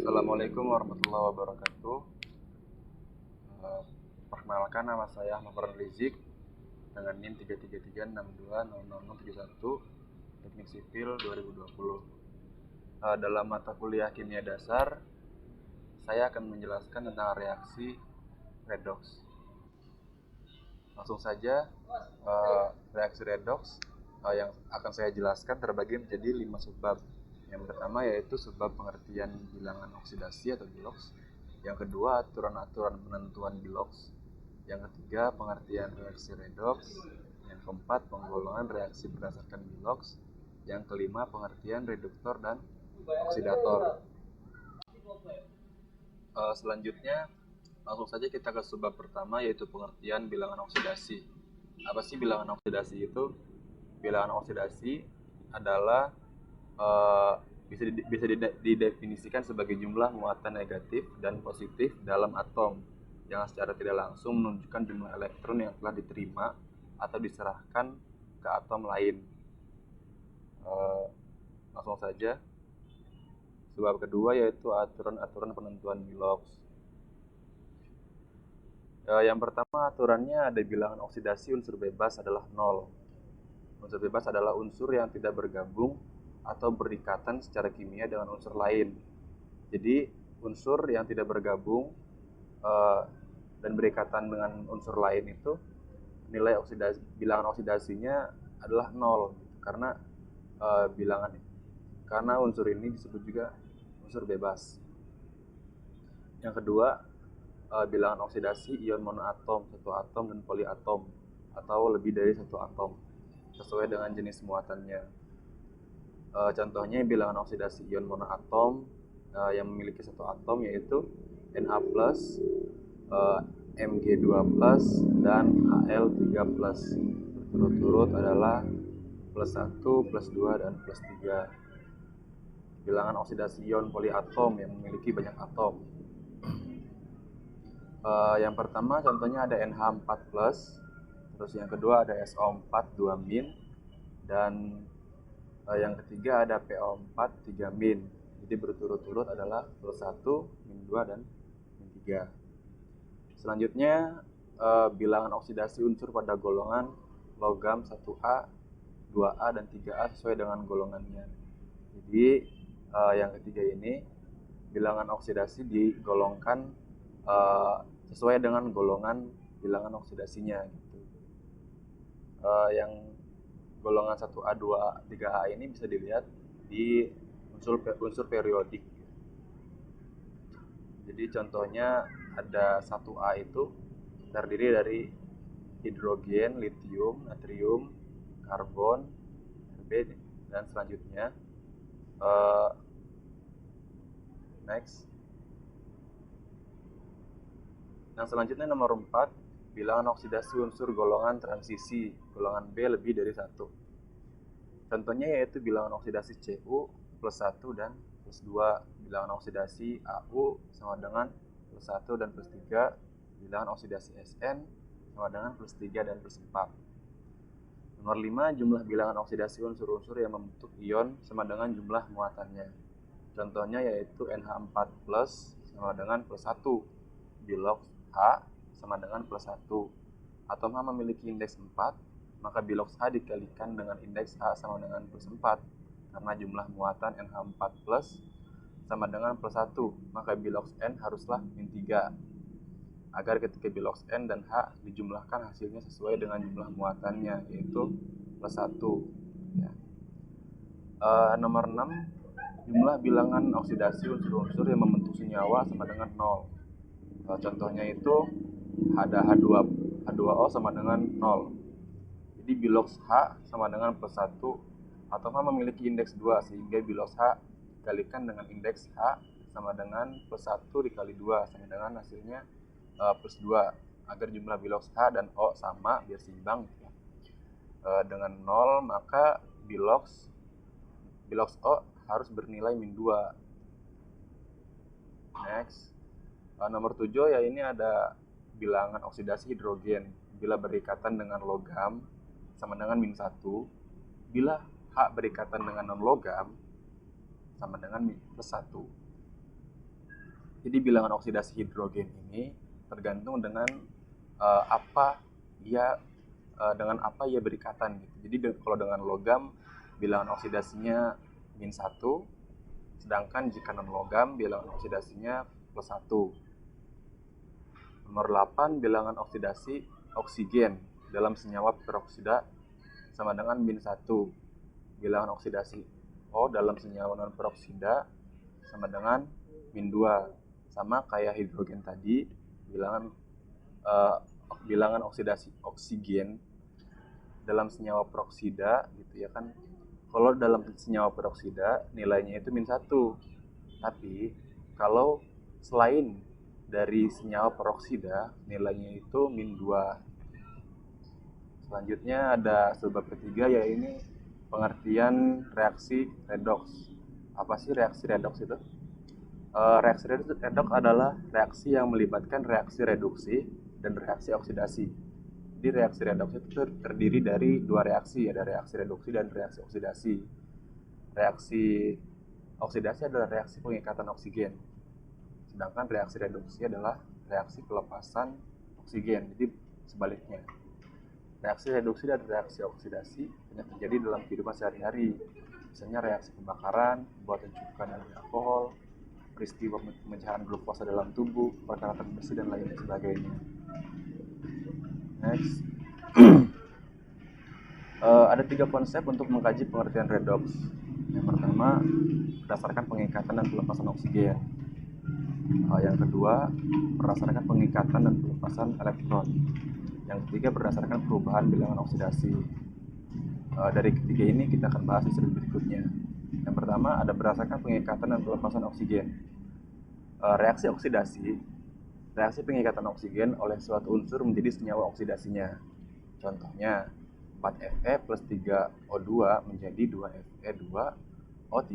Assalamualaikum warahmatullahi wabarakatuh. Eh, Perkenalkan, nama saya Ahmad Rizik dengan NIM 333620031, Teknik Sipil 2020. Dalam mata kuliah Kimia Dasar, saya akan menjelaskan tentang reaksi redox. Langsung saja, reaksi redox yang akan saya jelaskan terbagi menjadi 5 subbab. Yang pertama yaitu subbab pengertian bilangan oksidasi atau bilox. Yang kedua, aturan-aturan penentuan bilox. Yang ketiga, pengertian reaksi redox. Yang keempat, penggolongan reaksi berdasarkan bilox. Yang kelima, pengertian reduktor dan oksidator. Selanjutnya, langsung saja kita ke subbab pertama, yaitu pengertian bilangan oksidasi. Apa sih bilangan oksidasi itu? Bilangan oksidasi adalah bisa didefinisikan sebagai jumlah muatan negatif dan positif dalam atom yang secara tidak langsung menunjukkan jumlah elektron yang telah diterima atau diserahkan ke atom lain. Langsung saja. Sebab kedua yaitu aturan-aturan penentuan bilox. Yang pertama, aturannya ada bilangan oksidasi unsur bebas adalah 0. Unsur bebas adalah unsur yang tidak bergabung atau berikatan secara kimia dengan unsur lain. Jadi unsur yang tidak bergabung dan berikatan dengan unsur lain itu nilai bilangan oksidasinya adalah 0 karena karena unsur ini disebut juga unsur bebas. Yang kedua, bilangan oksidasi ion monoatom, satu atom dan poliatom atau lebih dari satu atom sesuai dengan jenis muatannya. Contohnya bilangan oksidasi ion monoatom yang memiliki satu atom yaitu Na+, Mg2+, dan Al3+. Berturut-turut adalah +1, +2, dan +3. Bilangan oksidasi ion poliatom yang memiliki banyak atom. Yang pertama contohnya ada NH4+, terus yang kedua ada SO4 2-, dan yang ketiga ada PO4 3-. Jadi berturut-turut adalah +1, -2, dan -3. Selanjutnya bilangan oksidasi unsur pada golongan logam 1A, 2A, dan 3A sesuai dengan golongannya. Jadi yang ketiga ini bilangan oksidasi digolongkan sesuai dengan golongan bilangan oksidasinya gitu. Yang golongan 1A, 2A, 3A ini bisa dilihat di unsur periodik. Jadi contohnya ada 1A itu terdiri dari hidrogen, litium, natrium, karbon, Rb, dan selanjutnya. Next. Yang selanjutnya nomor 4, bilangan oksidasi unsur golongan transisi, golongan B lebih dari 1. Contohnya yaitu bilangan oksidasi Cu +1 dan +2, bilangan oksidasi Au sama dengan +1 dan +3, bilangan oksidasi Sn sama dengan +3 dan +4. Nomor 5, jumlah bilangan oksidasi unsur-unsur yang membentuk ion sama dengan jumlah muatannya. Contohnya yaitu NH4+ sama dengan +1, bilox H sama dengan +1. Atom H memiliki indeks 4, maka bilox H dikalikan dengan indeks H sama dengan +4. Karena jumlah muatan NH4+ sama dengan +1, maka bilox N haruslah -3. Agar ketika bilox N dan H dijumlahkan hasilnya sesuai dengan jumlah muatannya, yaitu +1. Ya. Nomor 6, jumlah bilangan oksidasi unsur-unsur yang membentuk senyawa sama dengan 0. Contohnya itu ada H2O sama dengan 0. Jadi bilox H sama dengan +1, atom H memiliki indeks 2 sehingga bilox H dikalikan dengan indeks H sama dengan +1 dikali 2 sama dengan hasilnya +2 agar jumlah bilox H dan O sama biar seimbang ya. Dengan 0 maka bilox O harus bernilai -2. Next. Nomor 7 ya ini ada bilangan oksidasi hidrogen bila berikatan dengan logam sama dengan -1, bila H berikatan dengan non logam sama dengan +1. Jadi bilangan oksidasi hidrogen ini tergantung dengan dengan apa ia berikatan gitu. Jadi kalau dengan logam bilangan oksidasinya -1, sedangkan jika non logam bilangan oksidasinya +1. Nomor 8, bilangan oksidasi oksigen dalam senyawa peroksida sama dengan -1. Bilangan oksidasi O dalam senyawa non peroksida sama dengan -2. Sama kayak hidrogen tadi, bilangan oksidasi oksigen dalam senyawa peroksida gitu ya kan. Kalau dalam senyawa peroksida nilainya itu -1. Tapi kalau selain dari senyawa peroksida nilainya itu -2. Selanjutnya ada sebab ketiga, yaitu pengertian reaksi redoks. Apa sih reaksi redoks itu? Reaksi redoks adalah reaksi yang melibatkan reaksi reduksi dan reaksi oksidasi. Jadi reaksi redoks itu terdiri dari dua reaksi, ada reaksi reduksi dan reaksi oksidasi. Reaksi oksidasi adalah reaksi pengikatan oksigen, sedangkan reaksi reduksi adalah reaksi pelepasan oksigen. Jadi sebaliknya, reaksi reduksi dan reaksi oksidasi hanya terjadi dalam kehidupan sehari-hari, misalnya reaksi pembakaran, pembuatan cuka dari alkohol, peristiwa pemecahan glukosa dalam tubuh, perkaratan besi, dan lain sebagainya. Next. Ada 3 konsep untuk mengkaji pengertian redoks. Yang pertama, berdasarkan pengikatan dan pelepasan oksigen. Yang kedua, berdasarkan pengikatan dan pelepasan elektron. Yang ketiga, berdasarkan perubahan bilangan oksidasi. Dari ketiga ini kita akan bahas di slide berikutnya. Yang pertama, ada berdasarkan pengikatan dan pelepasan oksigen. Reaksi oksidasi, reaksi pengikatan oksigen oleh suatu unsur menjadi senyawa oksidasinya. Contohnya, 4Fe plus 3O2 menjadi 2Fe2O3.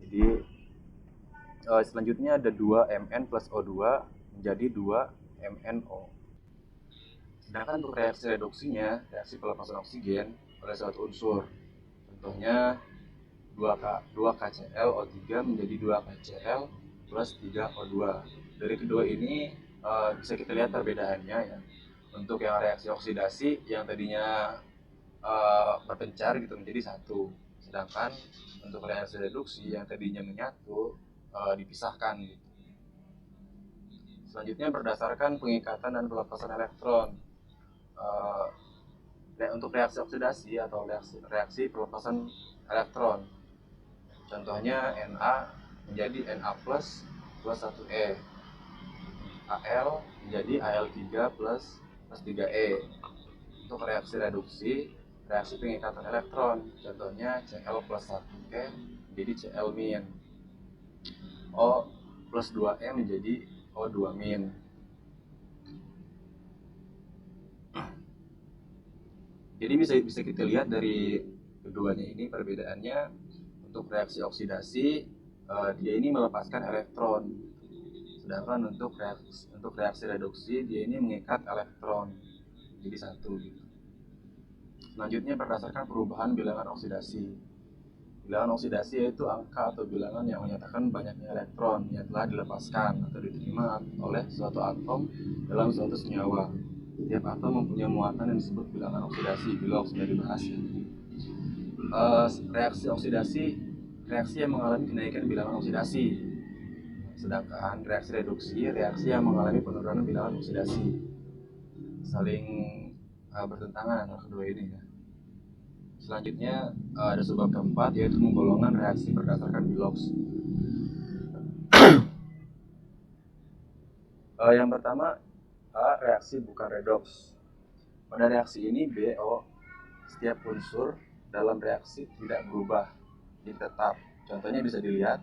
Jadi selanjutnya ada 2Mn plus O2 menjadi 2MnO. Sedangkan untuk reaksi reduksinya, reaksi pelepasan oksigen oleh suatu unsur, contohnya 2KClO3 menjadi 2KCl plus 3O2. Dari kedua ini bisa kita lihat perbedaannya ya. Untuk yang reaksi oksidasi yang tadinya berpencar gitu menjadi satu, sedangkan untuk reaksi reduksi yang tadinya menyatu dipisahkan gitu. Selanjutnya berdasarkan pengikatan dan pelepasan elektron. Untuk reaksi oksidasi atau reaksi pelepasan elektron, contohnya Na menjadi Na plus 1E, Al menjadi Al3 plus 3E. Untuk reaksi reduksi, reaksi pengikatan elektron, contohnya Cl plus 1E menjadi Cl min, O plus 2E menjadi O2 min. Jadi bisa kita lihat dari keduanya ini perbedaannya. Untuk reaksi oksidasi dia ini melepaskan elektron, sedangkan untuk reaksi reduksi dia ini mengikat elektron jadi satu gitu. Selanjutnya berdasarkan perubahan bilangan oksidasi. Bilangan oksidasi yaitu angka atau bilangan yang menyatakan banyaknya elektron yang telah dilepaskan atau diterima oleh suatu atom dalam suatu senyawa. Setiap atom mempunyai muatan yang disebut bilangan oksidasi. Bila sudah dibahas ya. Reaksi oksidasi, reaksi yang mengalami kenaikan bilangan oksidasi. Sedangkan reaksi reduksi, reaksi yang mengalami penurunan bilangan oksidasi. Saling bertentangan antara kedua ini ya. Selanjutnya ada sebab keempat, yaitu penggolongan reaksi berdasarkan Bilox. Yang pertama, A, reaksi bukan redoks. Pada reaksi ini BO, setiap unsur dalam reaksi tidak berubah, jadi tetap. Contohnya bisa dilihat,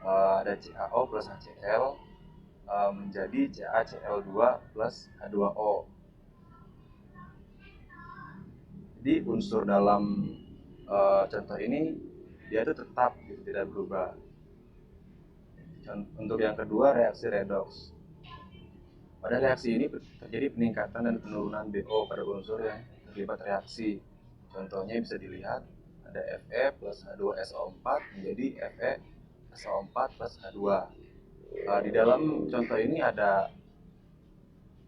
ada CaO plus HCl menjadi CaCl2 plus H2O. Jadi unsur dalam contoh ini dia itu tetap gitu, tidak berubah. Untuk yang kedua, reaksi redoks. Pada reaksi ini terjadi peningkatan dan penurunan BO pada unsur yang terlibat reaksi. Contohnya bisa dilihat, ada Fe plus H2SO4 menjadi FeSO4 plus H2. Di dalam contoh ini ada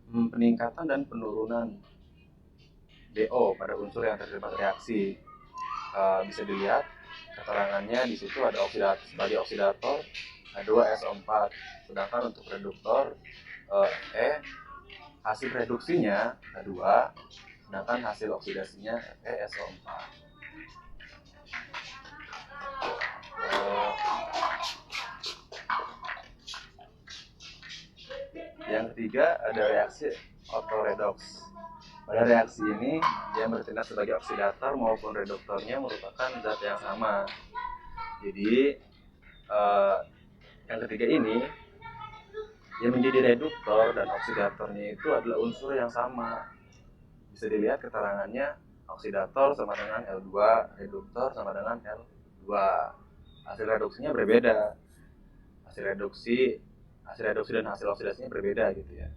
peningkatan dan penurunan DO pada unsur yang terlibat reaksi. Bisa dilihat keterangannya di situ ada sebagai oksidator H2SO4, sedangkan untuk reduktor hasil reduksinya H2, sedangkan hasil oksidasinya FeSO4. Yang ketiga ada reaksi autoredox. Pada reaksi ini dia bertindak sebagai oksidator maupun reduktornya merupakan zat yang sama. Jadi yang ketiga ini yang menjadi reduktor dan oksidatornya itu adalah unsur yang sama. Bisa dilihat keterangannya, oksidator sama dengan L2, reduktor sama dengan L2. Hasil reduksinya berbeda. Hasil reduksi dan hasil oksidasinya berbeda gitu ya.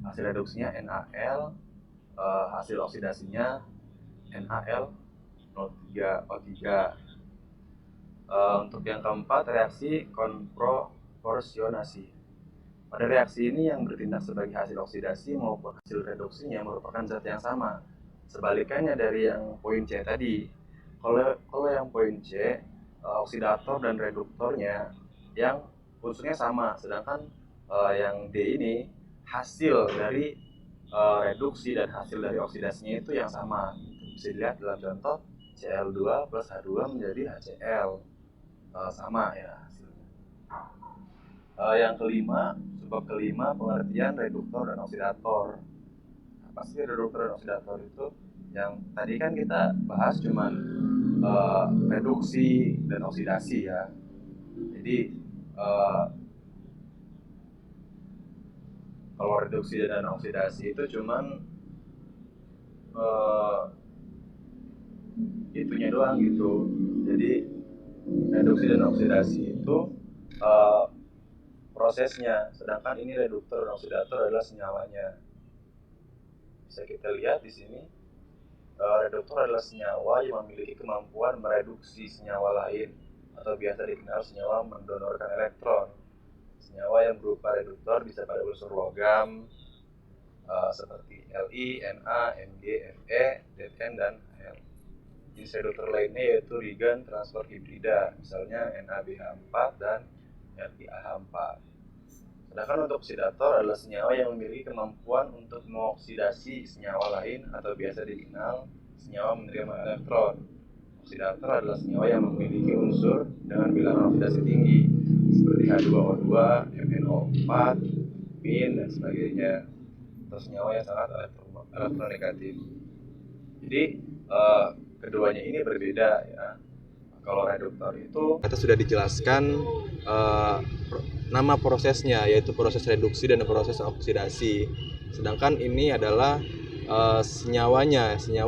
Hasil reduksinya NaL, hasil oksidasinya NaL03O3. Untuk yang keempat, reaksi konproporsionasi. Pada reaksi ini yang bertindak sebagai hasil oksidasi maupun hasil reduksinya merupakan zat yang sama. Sebalikannya dari yang poin C tadi. Kalau yang poin C, oksidator dan reduktornya yang unsurnya sama, sedangkan yang D ini hasil dari reduksi dan hasil dari oksidasinya itu yang sama. Bisa dilihat dalam contoh Cl2 plus H2 menjadi HCl, sama ya hasilnya. Yang kelima, sebab kelima, pengertian reduktor dan oksidator. Apa sih reduktor dan oksidator itu? Yang tadi kan kita bahas cuman reduksi dan oksidasi ya. Jadi kalau reduksi dan oksidasi itu cuman itunya doang gitu. Jadi reduksi dan oksidasi itu prosesnya, sedangkan ini reduktor dan oksidator adalah senyawanya. Bisa kita lihat di sini, reduktor adalah senyawa yang memiliki kemampuan mereduksi senyawa lain atau biasa dikenal senyawa mendonorkan elektron. Senyawa yang berupa reduktor bisa pada unsur logam seperti Li, Na, Mg, Fe, Zn, dan Al. Jenis reduktor lainnya yaitu ligan transfer hibrida, misalnya NaBH4 dan LiAH4. Sedangkan untuk oksidator adalah senyawa yang memiliki kemampuan untuk mengoksidasi senyawa lain atau biasa dikenal senyawa menerima elektron. Oksidator adalah senyawa yang memiliki unsur dengan bilangan oksidasi tinggi seperti H2O2, MnO4, min, dan sebagainya, atau senyawa yang sangat elektronegatif. Jadi keduanya ini berbeda ya. Kalau reduktor itu kita sudah dijelaskan nama prosesnya, yaitu proses reduksi dan proses oksidasi. Sedangkan ini adalah senyawa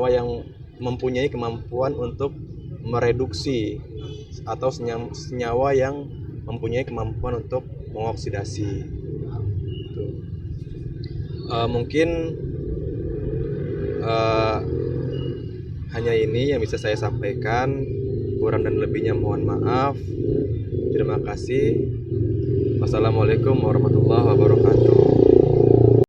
yang mempunyai kemampuan untuk mereduksi, atau senyawa yang mempunyai kemampuan untuk mengoksidasi. Mungkin hanya ini yang bisa saya sampaikan. Kurang dan lebihnya mohon maaf. Terima kasih. Wassalamualaikum warahmatullahi wabarakatuh.